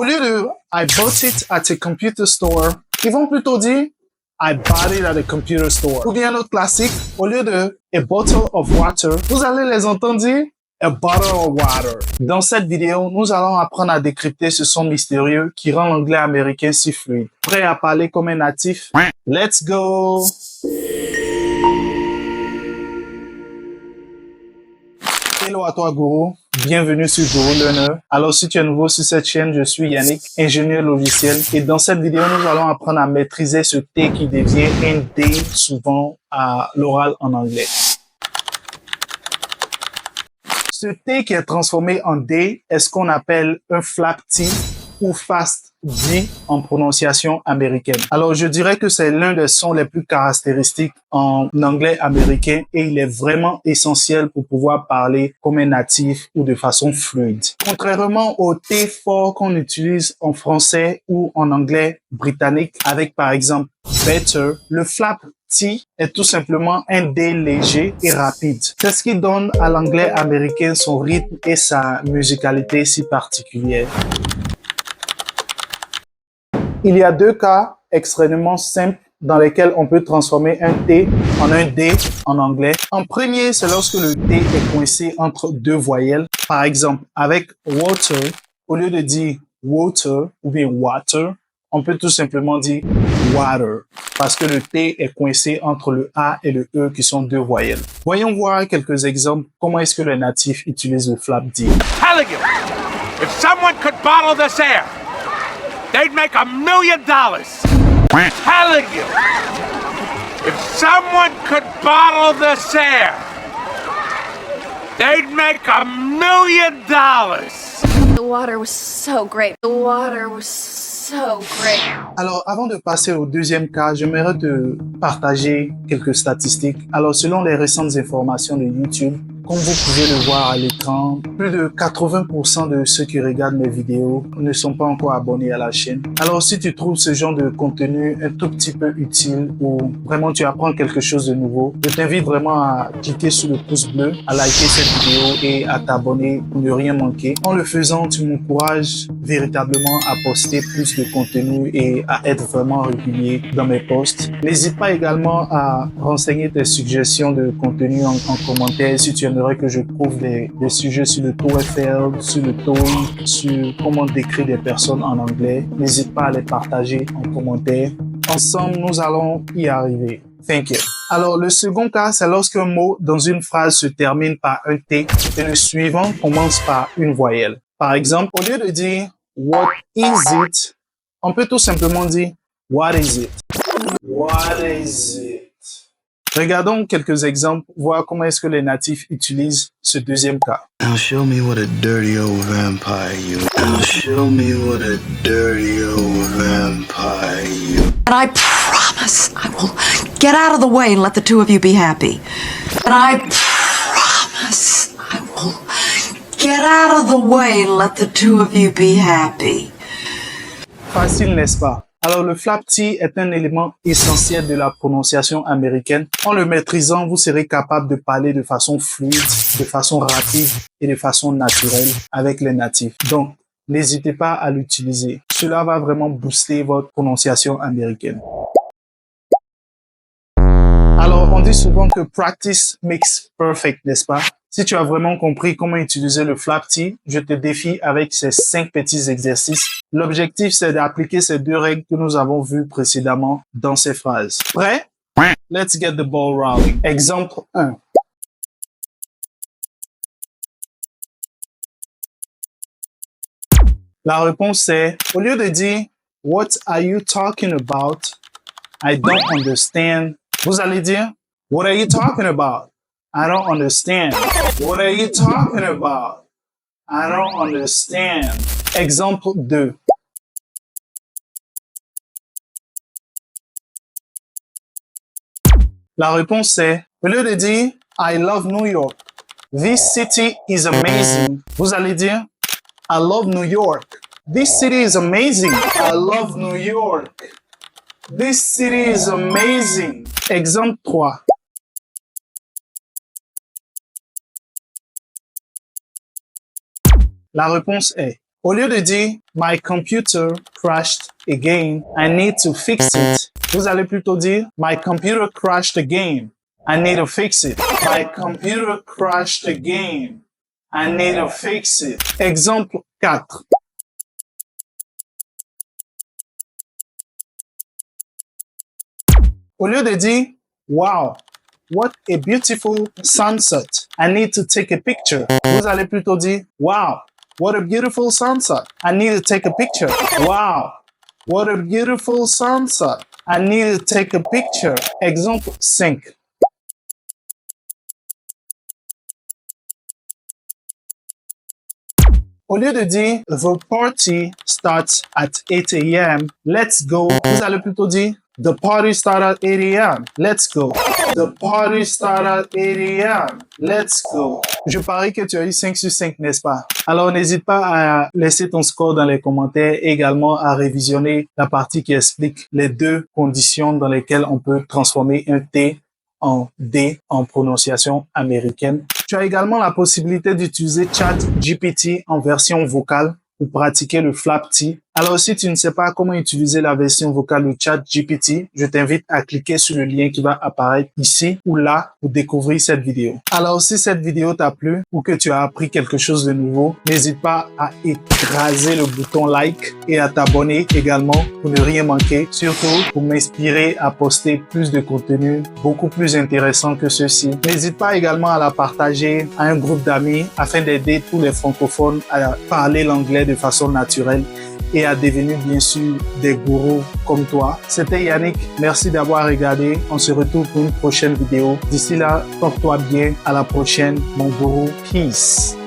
Au lieu de I bought it at a computer store, ils vont plutôt dire I bought it at a computer store. Ou bien notre classique, au lieu de a bottle of water, vous allez les entendre dire a bottle of water. Dans cette vidéo, nous allons apprendre à décrypter ce son mystérieux qui rend l'anglais américain si fluide. Prêt à parler comme un natif? Let's go! Hello à toi, Gourou. Bienvenue sur Gourou Learner. Alors, si tu es nouveau sur cette chaîne, je suis Yannick, ingénieur logiciel. Et dans cette vidéo, nous allons apprendre à maîtriser ce T qui devient un D souvent à l'oral en anglais. Ce T qui est transformé en D est ce qu'on appelle un flap T ou fast D en prononciation américaine. Alors, je dirais que c'est l'un des sons les plus caractéristiques en anglais américain et il est vraiment essentiel pour pouvoir parler comme un natif ou de façon fluide. Contrairement au T fort qu'on utilise en français ou en anglais britannique avec par exemple better, le flap T est tout simplement un D léger et rapide. C'est ce qui donne à l'anglais américain son rythme et sa musicalité si particulière. Il y a deux cas extrêmement simples dans lesquels on peut transformer un T en un D en anglais. En premier, c'est lorsque le T est coincé entre deux voyelles. Par exemple, avec water, au lieu de dire water ou bien water, on peut tout simplement dire water parce que le T est coincé entre le A et le E qui sont deux voyelles. Voyons voir quelques exemples. Comment est-ce que les natifs utilisent le flap D? Telling you, if someone could bottle this air, they'd make $1 million. Telling you, if someone could bottle this air, they'd make $1 million. The water was so great. The water was so great. Alors, avant de passer au deuxième cas, j'aimerais te partager quelques statistiques. Alors, selon les récentes informations de YouTube, comme vous pouvez le voir à l'écran, plus de 80% de ceux qui regardent mes vidéos ne sont pas encore abonnés à la chaîne. Alors, si tu trouves ce genre de contenu un tout petit peu utile ou vraiment tu apprends quelque chose de nouveau, je t'invite vraiment à cliquer sur le pouce bleu, à liker cette vidéo et à t'abonner pour ne rien manquer. En le faisant, tu m'encourages véritablement à poster plus de contenu et à être vraiment régulier dans mes posts. N'hésite pas également à renseigner tes suggestions de contenu en commentaire si tu aimerais que je couvre des sujets sur le TOEFL, sur le TOEIC, sur comment décrire des personnes en anglais. N'hésite pas à les partager en commentaire. Ensemble, nous allons y arriver. Thank you. Alors, le second cas, c'est lorsqu'un mot dans une phrase se termine par un T et le suivant commence par une voyelle. Par exemple, au lieu de dire what is it, on peut tout simplement dire what is it? What is it? Regardons quelques exemples, voir comment est-ce que les natifs utilisent ce deuxième cas. Now show me what a dirty old vampire you. Now show me what a dirty old vampire you. And I promise I will get out of the way and let the two of you be happy. And I promise I will get out of the way and let the two of you be happy. Facile, n'est-ce pas? Alors, le flap T est un élément essentiel de la prononciation américaine. En le maîtrisant, vous serez capable de parler de façon fluide, de façon rapide et de façon naturelle avec les natifs. Donc, n'hésitez pas à l'utiliser. Cela va vraiment booster votre prononciation américaine. Alors, on dit souvent que practice makes perfect, n'est-ce pas? Si tu as vraiment compris comment utiliser le flap T, je te défie avec ces 5 petits exercices. L'objectif, c'est d'appliquer ces 2 règles que nous avons vues précédemment dans ces phrases. Prêt? Let's get the ball rolling. Exemple 1. La réponse est, au lieu de dire « What are you talking about? I don't understand », vous allez dire « What are you talking about? I don't understand. What are you talking about? I don't understand. » Exemple 2. La réponse est, au lieu de dire « I love New York. This city is amazing », vous allez dire « I love New York. This city is amazing. I love New York. This city is amazing. » Exemple 3. La réponse est, Au lieu de dire My computer crashed again, I need to fix it, vous allez plutôt dire My computer crashed again, I need to fix it. My computer crashed again, I need to fix it. Exemple 4. Au lieu de dire Wow, what a beautiful sunset, I need to take a picture, vous allez plutôt dire Wow, what a beautiful sunset, I need to take a picture. Wow, what a beautiful sunset, I need to take a picture. Exemple 5. Au lieu de dire The party starts at 8 a.m., let's go, vous allez plutôt dire The party starts at 8 a.m., let's go. The party starts at 8 a.m., let's go. Je parie que tu as eu 5 sur 5, n'est-ce pas? Alors n'hésite pas à laisser ton score dans les commentaires et également à révisionner la partie qui explique les deux conditions dans lesquelles on peut transformer un T en D en prononciation américaine. Tu as également la possibilité d'utiliser ChatGPT en version vocale pour pratiquer le flap T. Alors si tu ne sais pas comment utiliser la version vocale de ChatGPT, je t'invite à cliquer sur le lien qui va apparaître ici ou là pour découvrir cette vidéo. Alors si cette vidéo t'a plu ou que tu as appris quelque chose de nouveau, n'hésite pas à écraser le bouton like et à t'abonner également pour ne rien manquer, surtout pour m'inspirer à poster plus de contenu beaucoup plus intéressant que ceci. N'hésite pas également à la partager à un groupe d'amis afin d'aider tous les francophones à parler l'anglais de façon naturelle et à devenir bien sûr des gourous comme toi. C'était Yannick, merci d'avoir regardé. On se retrouve pour une prochaine vidéo. D'ici là, porte-toi bien. À la prochaine, mon gourou. Peace.